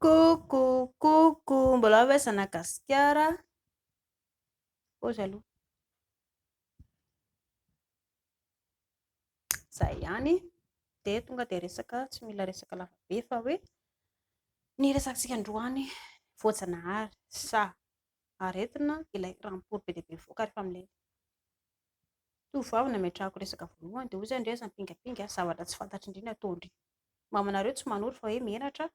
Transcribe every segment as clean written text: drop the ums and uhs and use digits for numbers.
Coucou, mbola hoe Zanagasikara. Ozy aloha. Zay ihany dia tonga dia resaka tsy mila resaka lava be fa hoe ny resakantsika androany voajanahary sa aretina ilay rampoly be dia be mivoaka rehefa milay tovovavy nametrahako resaka voalohany dia ozy andresa mipingapinga zavatra tsy fantatry indrindra ataondry mamanareo tsy manory fa hoe menatra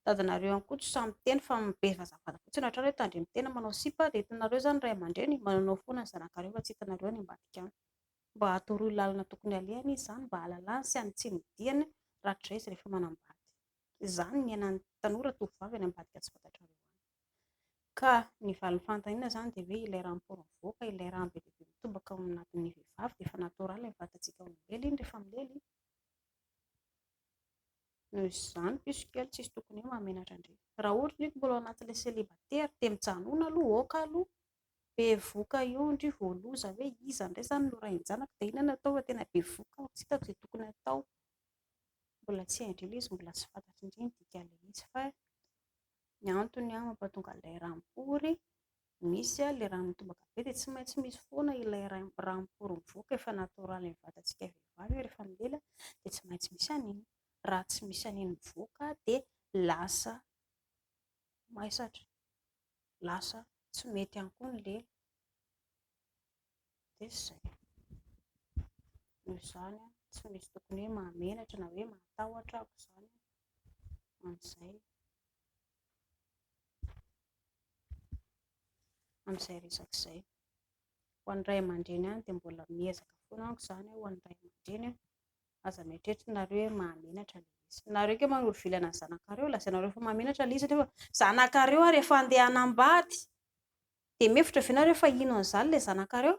dadanareo ihany koa tsy samy miteny fa mibeza zavatra fotsiny hatrany hoe tandremy tena manao sipa dia hitanareo izany ray aman-dreny mananao foana ny zanakareo fa tsy hitanareo any ambadika any mba hatoroy lalana tokony alehany izy izany mba halalany sy any tsy midiany rahatray izy rehefa manambady izany ny ainan'ny tanora tovovavy any ambadika tsy fantatrareo any ka ny valin'ny fanontaniana izany dia hoe ilay ranom-pory mivoaka ilay rano be dia be mitombaka ao anatin'ny vehivavy dia efa natoraly ny vatantsika olombelona iny rehefa milely noho izany piskely tsisy tokony hoe mahamenatra indray raha ohatra ndray mbola ao anatin'ilay selibatera dia mijanona aloha aoka aloha be voka io ndry voaloza hoe iza indray izany no rain-janaka dia inona no atao fa tena be voka tsy hitako izay tokony atao mbola tsy haindrila izy mbola tsy fantatry indriny dik'ilay izy fa ny antony mampatonga ilay rampory misy ilay rano mitombaka be dia tsy maintsy misy foana ilay rampory mivoaka efa natoraly ny vatantsika vehivavy rehefa milely dia tsy maintsy misy an'iny raha tsy misy an'iny mivoaka dia lasa maisatra lasa tsy mety ihany koa ny lely dia izay noho izany tsy misy tokony hoe mahamenatra na hoe matahotra ako izany amin'izay resaka izay ho an'ny ray aman-dreny any dia mbola miezaka foana aoko izany ho an'ny ray aman-dreny aza mieritreritrareo hoe mahamenatra ilay izy nareo ke manolo vilana ny zanakareo lazainareo fa mahamenatra ilay izy nefa zanakareo ary efa andeha hanambady dia mefitra ve nareo fa ino an'izany ilay zanakareo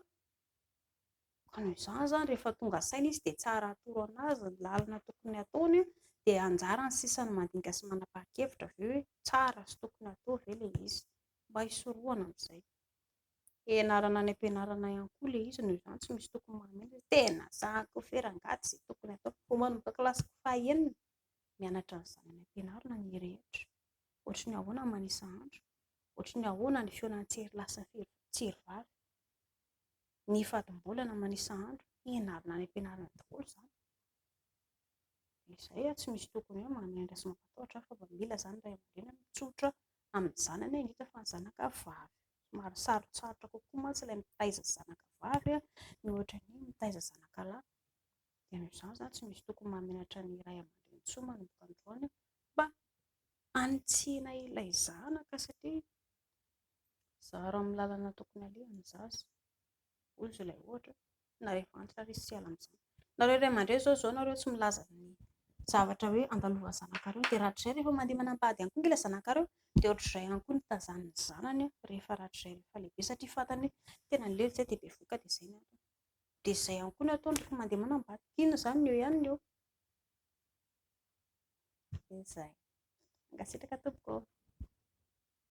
ka noho izany izany rehefa tonga saina izy dia tsara atoro anazy ny lalana tokony ataony dia anjara ny sisany mandinika sy manapa-kevitra ve hoe tsara sy tokony atao ve ilay izy mba hisorohana amin'izay ianarana any am-pianarana ihany koa ilay izy noho izany tsy misy tokony mahamenatra tena zahako ferangaty izay tokony atao vao manomboka kilasy fahaenina mianatra ny zanany am-pianarana ny rehetra ohatry ny ahoana ny manisa andro ohatry ny ahoana ny feonan'ny tserilasy ny tsirivavy ny fadim-bolana manisa andro ianarana any am-pianarana daholo izany izay tsy misy tokony hoe mahamenatra sy mampatahotra fa mba mila izany ray aman-dreny mitsotra amin'ny zanany indrindra fa ny zanaka vavy somary sarotsarotra kokoa mantsy ilay mitaiza zanaka vavy ny ohatra ny mitaiza zanaka lahy dia noho izany izany tsy misy tokony mahamenatra ny ray aman-dreny intsony manomboka androany mba hanitsiana ilay zanaka satria zaro amin'ny lalana tokony alehany zaza ozy ilay ohatra na rehefa antitra ary izy tsy ala amin'izany nareo ray aman-dreny izao nareo tsy milaza ny zavatra hoe andalova zanakareo dia rahatrizay rehefa mandeha manambady ihany koa ilay zanakareo dia ohatr'izay ihany koa ny tazanin'ny zanany rehefa rahatrizay rehefa lehibe satria fantany tena ny lely izay dia be voka dia izay ny antony dia izay ihany koa ny ataony rehefa mandeha manambady inona izany ny eo ihany ny eo dia izay mangasitraka tompoko